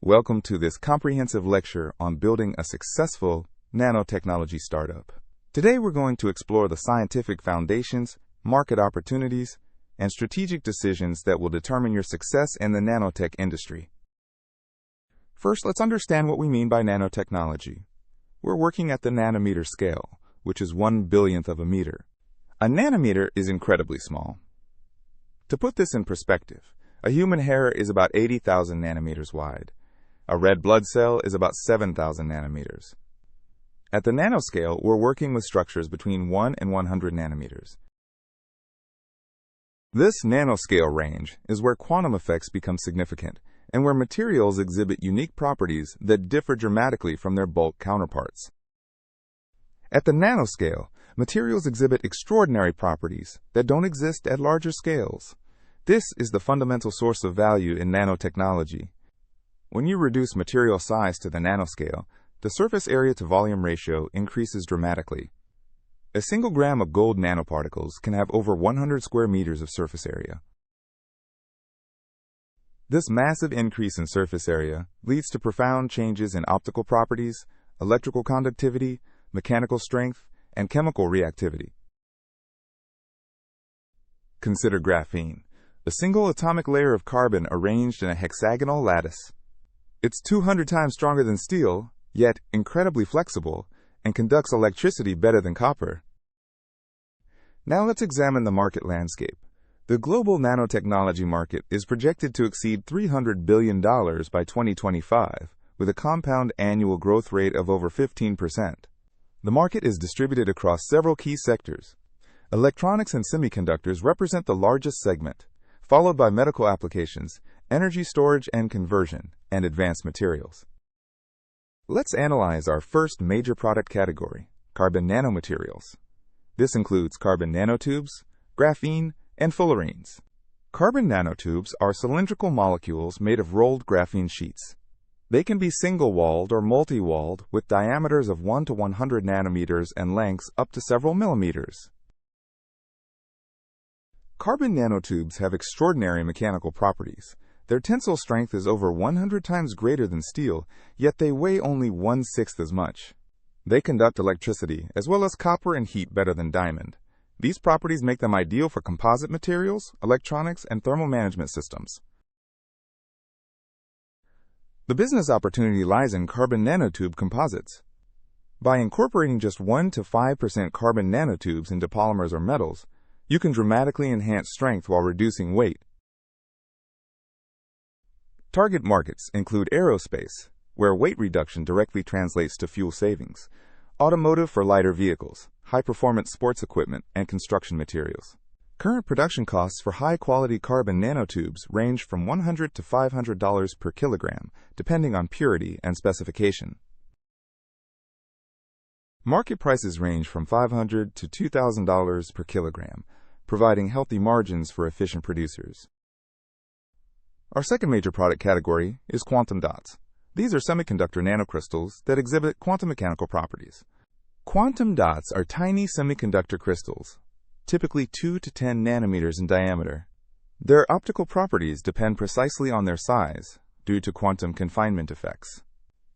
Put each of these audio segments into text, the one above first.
Welcome to this comprehensive lecture on building a successful nanotechnology startup. Today we're going to explore the scientific foundations, market opportunities, and strategic decisions that will determine your success in the nanotech industry. First, let's understand what we mean by nanotechnology. We're working at the nanometer scale, which is 1/1000th of a meter. A nanometer is incredibly small. To put this in perspective, a human hair is about 80,000 nanometers wide. A red blood cell is about 7,000 nanometers. At the nanoscale, we're working with structures between 1 and 100 nanometers. This nanoscale range is where quantum effects become significant and where materials exhibit unique properties that differ dramatically from their bulk counterparts. At the nanoscale, materials exhibit extraordinary properties that don't exist at larger scales. This is the fundamental source of value in nanotechnology. When you reduce material size to the nanoscale, the surface area to volume ratio increases dramatically. A single gram of gold nanoparticles can have over 100 square meters of surface area. This massive increase in surface area leads to profound changes in optical properties, electrical conductivity, mechanical strength, and chemical reactivity. Consider graphene, a single atomic layer of carbon arranged in a hexagonal lattice. It's 200 times stronger than steel, yet incredibly flexible, and conducts electricity better than copper. Now let's examine the market landscape. The global nanotechnology market is projected to exceed $300 billion by 2025, with a compound annual growth rate of over 15%. The market is distributed across several key sectors. Electronics and semiconductors represent the largest segment, followed by medical applications, energy storage and conversion, and advanced materials. Let's analyze our first major product category, carbon nanomaterials. This includes carbon nanotubes, graphene, and fullerenes. Carbon nanotubes are cylindrical molecules made of rolled graphene sheets. They can be single-walled or multi-walled with diameters of 1 to 100 nanometers and lengths up to several millimeters. Carbon nanotubes have extraordinary mechanical properties. Their tensile strength is over 100 times greater than steel, yet they weigh only 1/6 as much. They conduct electricity as well as copper and heat better than diamond. These properties make them ideal for composite materials, electronics, and thermal management systems. The business opportunity lies in carbon nanotube composites. By incorporating just 1 to 5% carbon nanotubes into polymers or metals, you can dramatically enhance strength while reducing weight. Target markets include aerospace, where weight reduction directly translates to fuel savings, automotive for lighter vehicles, high-performance sports equipment, and construction materials. Current production costs for high-quality carbon nanotubes range from $100 to $500 per kilogram, depending on purity and specification. Market prices range from $500 to $2,000 per kilogram, providing healthy margins for efficient producers. Our second major product category is quantum dots. These are semiconductor nanocrystals that exhibit quantum mechanical properties. Quantum dots are tiny semiconductor crystals, typically 2 to 10 nanometers in diameter. Their optical properties depend precisely on their size due to quantum confinement effects.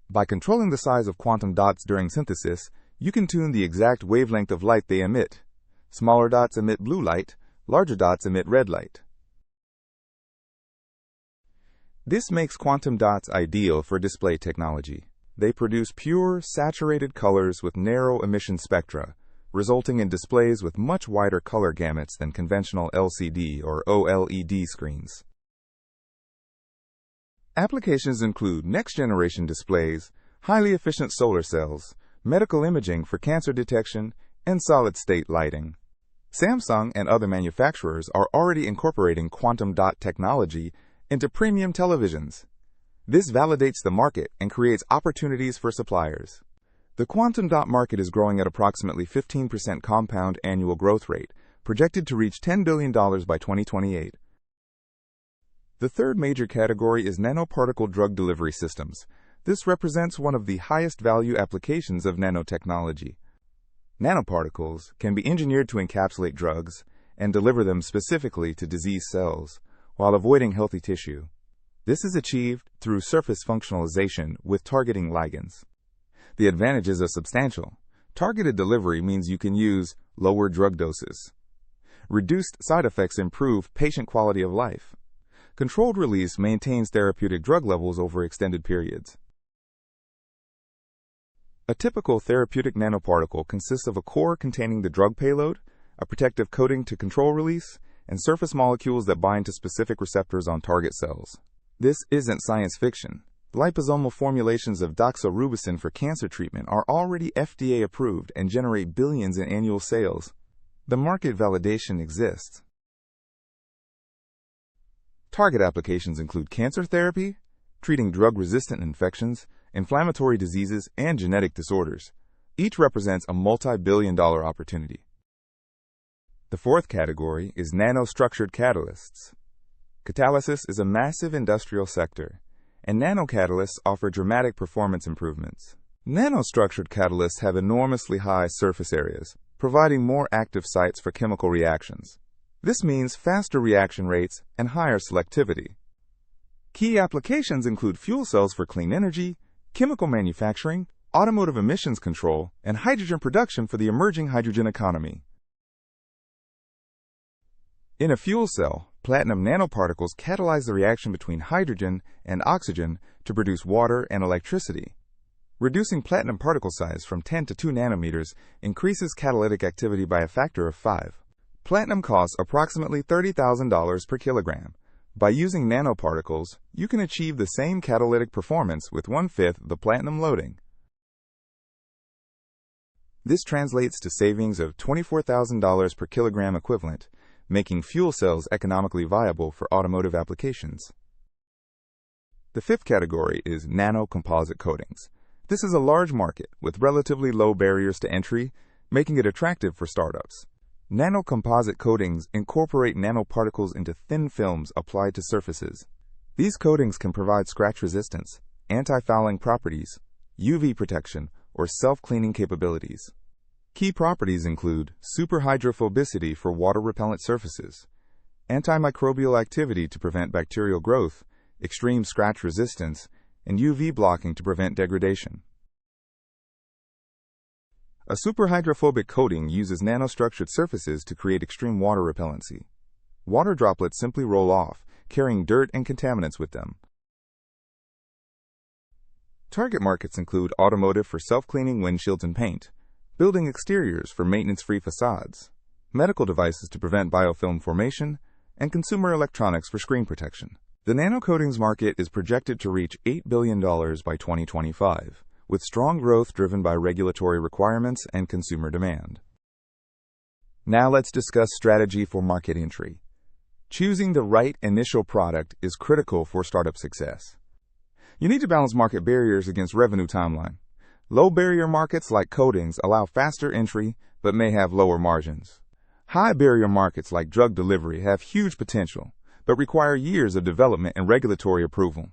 By controlling the size of quantum dots during synthesis, you can tune the exact wavelength of light they emit. Smaller dots emit blue light, larger dots emit red light. This makes quantum dots ideal for display technology. They produce pure, saturated colors with narrow emission spectra, resulting in displays with much wider color gamuts than conventional LCD or OLED screens. Applications include next-generation displays, highly efficient solar cells, medical imaging for cancer detection, and solid-state lighting. Samsung and other manufacturers are already incorporating quantum dot technology into premium televisions. This validates the market and creates opportunities for suppliers. The quantum dot market is growing at approximately 15% compound annual growth rate, projected to reach $10 billion by 2028. The third major category is nanoparticle drug delivery systems. This represents one of the highest value applications of nanotechnology. Nanoparticles can be engineered to encapsulate drugs and deliver them specifically to disease cells, while avoiding healthy tissue. This is achieved through surface functionalization with targeting ligands. The advantages are substantial. Targeted delivery means you can use lower drug doses. Reduced side effects improve patient quality of life. Controlled release maintains therapeutic drug levels over extended periods. A typical therapeutic nanoparticle consists of a core containing the drug payload, a protective coating to control release, and surface molecules that bind to specific receptors on target cells. This isn't science fiction. Liposomal formulations of doxorubicin for cancer treatment are already FDA approved and generate billions in annual sales. The market validation exists. Target applications include cancer therapy, treating drug-resistant infections, inflammatory diseases, and genetic disorders. Each represents a multi-billion-dollar opportunity. The fourth category is nanostructured catalysts. Catalysis is a massive industrial sector, and nanocatalysts offer dramatic performance improvements. Nanostructured catalysts have enormously high surface areas, providing more active sites for chemical reactions. This means faster reaction rates and higher selectivity. Key applications include fuel cells for clean energy, chemical manufacturing, automotive emissions control, and hydrogen production for the emerging hydrogen economy. In a fuel cell, platinum nanoparticles catalyze the reaction between hydrogen and oxygen to produce water and electricity. Reducing platinum particle size from 10 to 2 nanometers increases catalytic activity by a factor of 5. Platinum costs approximately $30,000 per kilogram. By using nanoparticles, you can achieve the same catalytic performance with 1/5 the platinum loading. This translates to savings of $24,000 per kilogram equivalent, making fuel cells economically viable for automotive applications. The fifth category is nanocomposite coatings. This is a large market with relatively low barriers to entry, making it attractive for startups. Nanocomposite coatings incorporate nanoparticles into thin films applied to surfaces. These coatings can provide scratch resistance, anti-fouling properties, UV protection, or self-cleaning capabilities. Key properties include superhydrophobicity for water-repellent surfaces, antimicrobial activity to prevent bacterial growth, extreme scratch resistance, and UV blocking to prevent degradation. A superhydrophobic coating uses nanostructured surfaces to create extreme water repellency. Water droplets simply roll off, carrying dirt and contaminants with them. Target markets include automotive for self-cleaning windshields and paint, building exteriors for maintenance-free facades, medical devices to prevent biofilm formation, and consumer electronics for screen protection. The nanocoatings market is projected to reach $8 billion by 2025. With strong growth driven by regulatory requirements and consumer demand. Now let's discuss strategy for market entry. Choosing the right initial product is critical for startup success. You need to balance market barriers against revenue timeline. Low barrier markets like coatings allow faster entry but may have lower margins. High barrier markets like drug delivery have huge potential but require years of development and regulatory approval.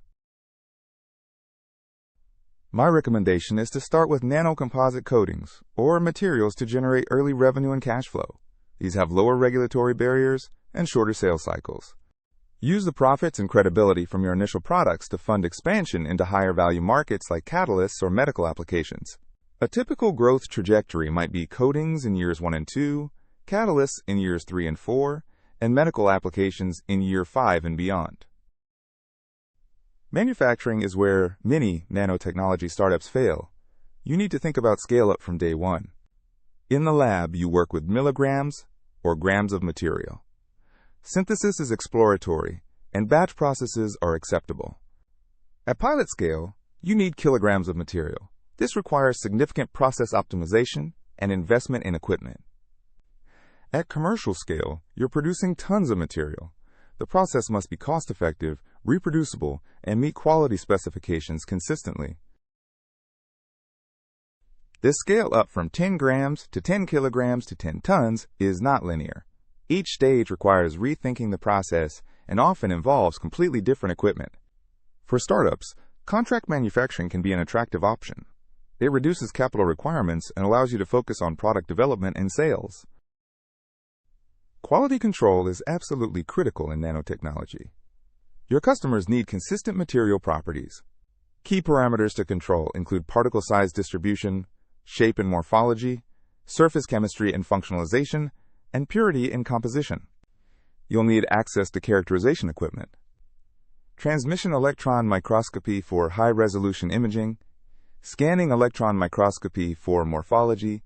My recommendation is to start with nanocomposite coatings, or materials to generate early revenue and cash flow. These have lower regulatory barriers and shorter sales cycles. Use the profits and credibility from your initial products to fund expansion into higher value markets like catalysts or medical applications. A typical growth trajectory might be coatings in years 1 and 2, catalysts in years 3 and 4, and medical applications in year 5 and beyond. Manufacturing is where many nanotechnology startups fail. You need to think about scale-up from day one. In the lab, you work with milligrams or grams of material. Synthesis is exploratory, and batch processes are acceptable. At pilot scale, you need kilograms of material. This requires significant process optimization and investment in equipment. At commercial scale, you're producing tons of material. The process must be cost-effective, reproducible, and meet quality specifications consistently. This scale up from 10 grams to 10 kilograms to 10 tons is not linear. Each stage requires rethinking the process and often involves completely different equipment. For startups, contract manufacturing can be an attractive option. It reduces capital requirements and allows you to focus on product development and sales. Quality control is absolutely critical in nanotechnology. Your customers need consistent material properties. Key parameters to control include particle size distribution, shape and morphology, surface chemistry and functionalization, and purity in composition. You'll need access to characterization equipment, transmission electron microscopy for high-resolution imaging, scanning electron microscopy for morphology,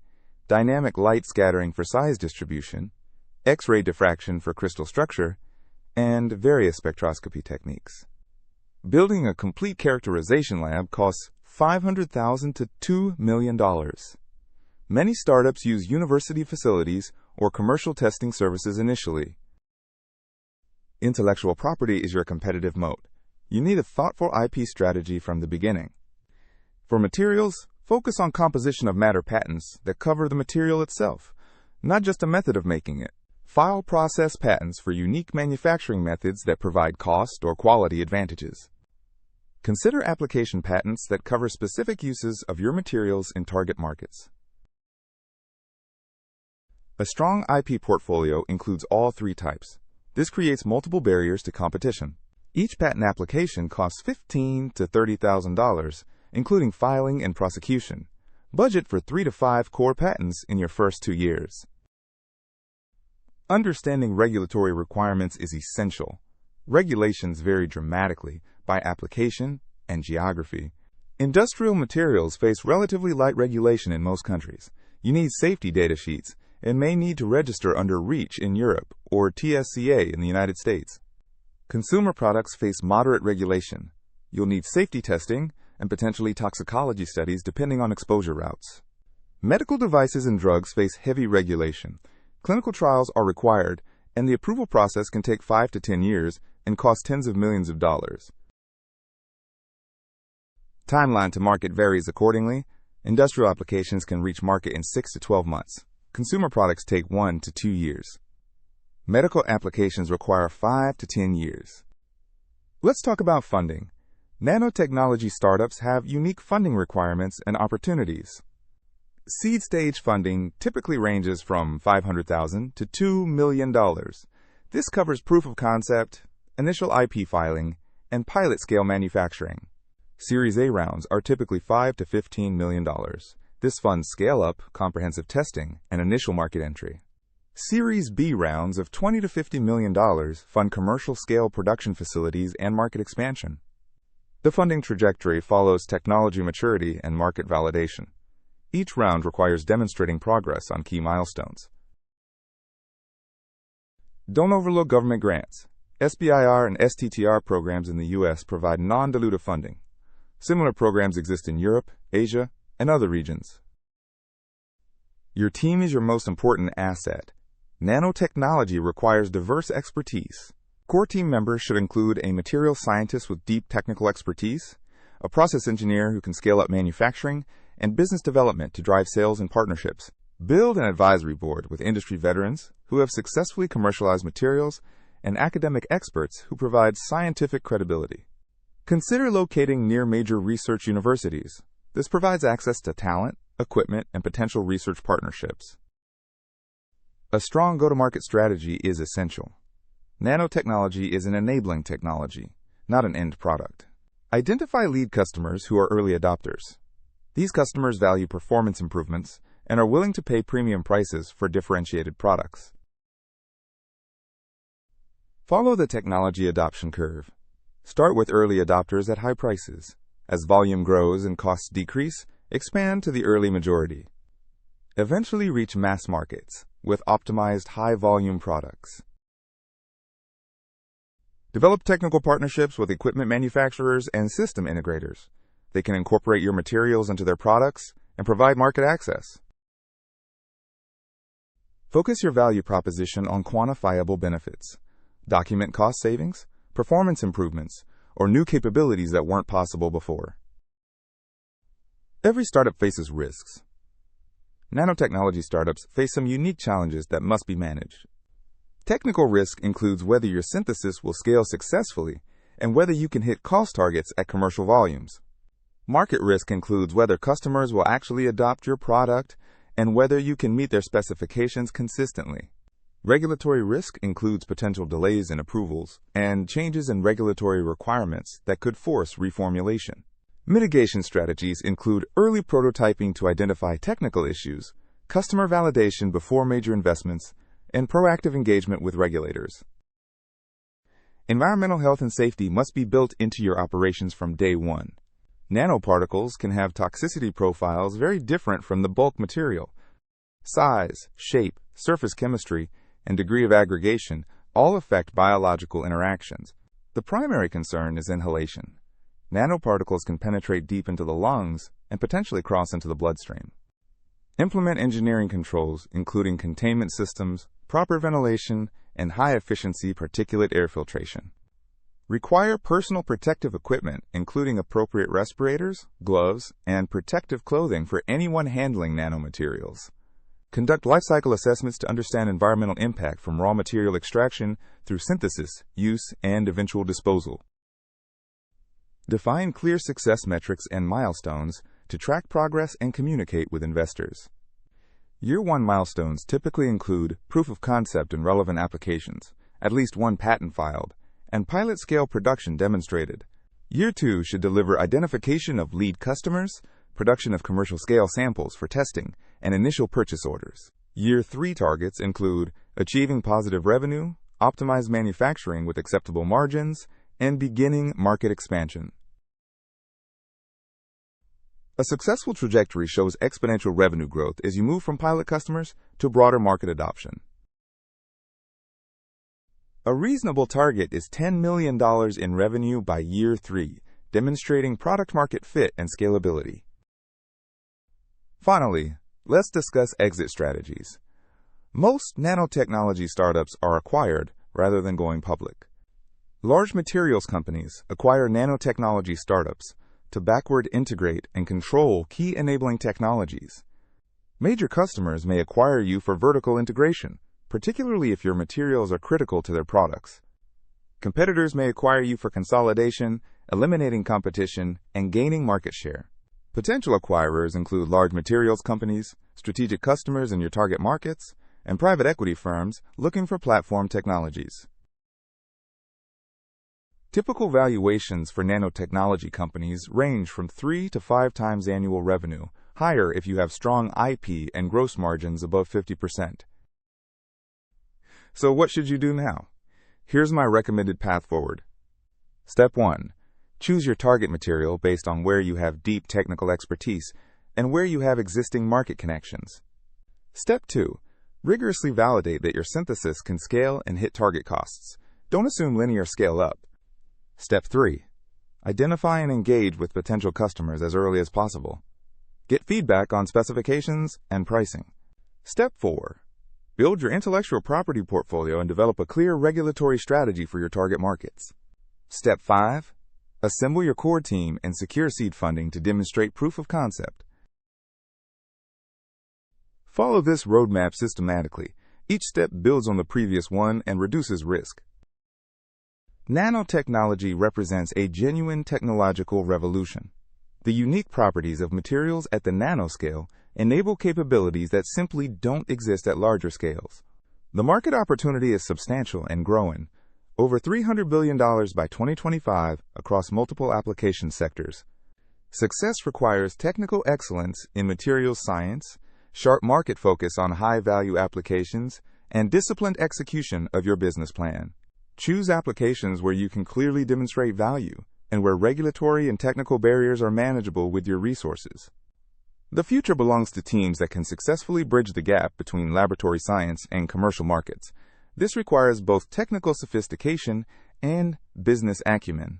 dynamic light scattering for size distribution, X-ray diffraction for crystal structure, and various spectroscopy techniques. Building a complete characterization lab costs $500,000 to $2 million. Many startups use university facilities or commercial testing services initially. Intellectual property is your competitive moat. You need a thoughtful IP strategy from the beginning. For materials, focus on composition of matter patents that cover the material itself, not just a method of making it. File process patents for unique manufacturing methods that provide cost or quality advantages. Consider application patents that cover specific uses of your materials in target markets. A strong IP portfolio includes all three types. This creates multiple barriers to competition. Each patent application costs $15,000 to $30,000, including filing and prosecution. Budget for 3 to 5 core patents in your first 2 years. Understanding regulatory requirements is essential. Regulations vary dramatically by application and geography. Industrial materials face relatively light regulation in most countries. You need safety data sheets and may need to register under REACH in Europe or TSCA in the United States. Consumer products face moderate regulation. You'll need safety testing and potentially toxicology studies depending on exposure routes. Medical devices and drugs face heavy regulation. Clinical trials are required, and the approval process can take 5 to 10 years and cost tens of millions of dollars. Timeline to market varies accordingly. Industrial applications can reach market in 6 to 12 months. Consumer products take 1 to 2 years. Medical applications require 5 to 10 years. Let's talk about funding. Nanotechnology startups have unique funding requirements and opportunities. Seed stage funding typically ranges from $500,000 to $2 million. This covers proof of concept, initial IP filing, and pilot scale manufacturing. Series A rounds are typically $5 to $15 million. This funds scale-up, comprehensive testing, and initial market entry. Series B rounds of $20 to $50 million fund commercial-scale production facilities and market expansion. The funding trajectory follows technology maturity and market validation. Each round requires demonstrating progress on key milestones. Don't overlook government grants. SBIR and STTR programs in the U.S. provide non-dilutive funding. Similar programs exist in Europe, Asia, and other regions. Your team is your most important asset. Nanotechnology requires diverse expertise. Core team members should include a material scientist with deep technical expertise, a process engineer who can scale up manufacturing, and business development to drive sales and partnerships. Build an advisory board with industry veterans who have successfully commercialized materials and academic experts who provide scientific credibility. Consider locating near major research universities. This provides access to talent, equipment, and potential research partnerships. A strong go-to-market strategy is essential. Nanotechnology is an enabling technology, not an end product. Identify lead customers who are early adopters. These customers value performance improvements and are willing to pay premium prices for differentiated products. Follow the technology adoption curve. Start with early adopters at high prices. As volume grows and costs decrease, expand to the early majority. Eventually reach mass markets with optimized high-volume products. Develop technical partnerships with equipment manufacturers and system integrators. They can incorporate your materials into their products and provide market access. Focus your value proposition on quantifiable benefits. Document cost savings, performance improvements, or new capabilities that weren't possible before. Every startup faces risks. Nanotechnology startups face some unique challenges that must be managed. Technical risk includes whether your synthesis will scale successfully and whether you can hit cost targets at commercial volumes. Market risk includes whether customers will actually adopt your product and whether you can meet their specifications consistently. Regulatory risk includes potential delays in approvals and changes in regulatory requirements that could force reformulation. Mitigation strategies include early prototyping to identify technical issues, customer validation before major investments, and proactive engagement with regulators. Environmental health and safety must be built into your operations from day one. Nanoparticles can have toxicity profiles very different from the bulk material. Size, shape, surface chemistry, and degree of aggregation all affect biological interactions. The primary concern is inhalation. Nanoparticles can penetrate deep into the lungs and potentially cross into the bloodstream. Implement engineering controls, including containment systems, proper ventilation, and high-efficiency particulate air filtration. Require personal protective equipment, including appropriate respirators, gloves, and protective clothing for anyone handling nanomaterials. Conduct life cycle assessments to understand environmental impact from raw material extraction through synthesis, use, and eventual disposal. Define clear success metrics and milestones to track progress and communicate with investors. Year 1 milestones typically include proof of concept in relevant applications, at least one patent filed, and pilot scale production demonstrated. Year 2 should deliver identification of lead customers, production of commercial scale samples for testing, and initial purchase orders. Year 3 targets include achieving positive revenue, optimized manufacturing with acceptable margins, and beginning market expansion. A successful trajectory shows exponential revenue growth as you move from pilot customers to broader market adoption. A reasonable target is $10 million in revenue by year 3, demonstrating product-market fit and scalability. Finally, let's discuss exit strategies. Most nanotechnology startups are acquired rather than going public. Large materials companies acquire nanotechnology startups to backward integrate and control key enabling technologies. Major customers may acquire you for vertical integration, particularly if your materials are critical to their products. Competitors may acquire you for consolidation, eliminating competition, and gaining market share. Potential acquirers include large materials companies, strategic customers in your target markets, and private equity firms looking for platform technologies. Typical valuations for nanotechnology companies range from 3 to 5 times annual revenue, higher if you have strong IP and gross margins above 50%. So what should you do now? Here's my recommended path forward. Step 1. Choose your target material based on where you have deep technical expertise and where you have existing market connections. Step 2. Rigorously validate that your synthesis can scale and hit target costs. Don't assume linear scale up. Step 3. Identify and engage with potential customers as early as possible. Get feedback on specifications and pricing. Step 4. Build your intellectual property portfolio and develop a clear regulatory strategy for your target markets. Step 5. Assemble your core team and secure seed funding to demonstrate proof of concept. Follow this roadmap systematically. Each step builds on the previous one and reduces risk. Nanotechnology represents a genuine technological revolution. The unique properties of materials at the nanoscale enable capabilities that simply don't exist at larger scales. The market opportunity is substantial and growing, over $300 billion by 2025 across multiple application sectors. Success requires technical excellence in materials science, sharp market focus on high-value applications, and disciplined execution of your business plan. Choose applications where you can clearly demonstrate value and where regulatory and technical barriers are manageable with your resources. The future belongs to teams that can successfully bridge the gap between laboratory science and commercial markets. This requires both technical sophistication and business acumen.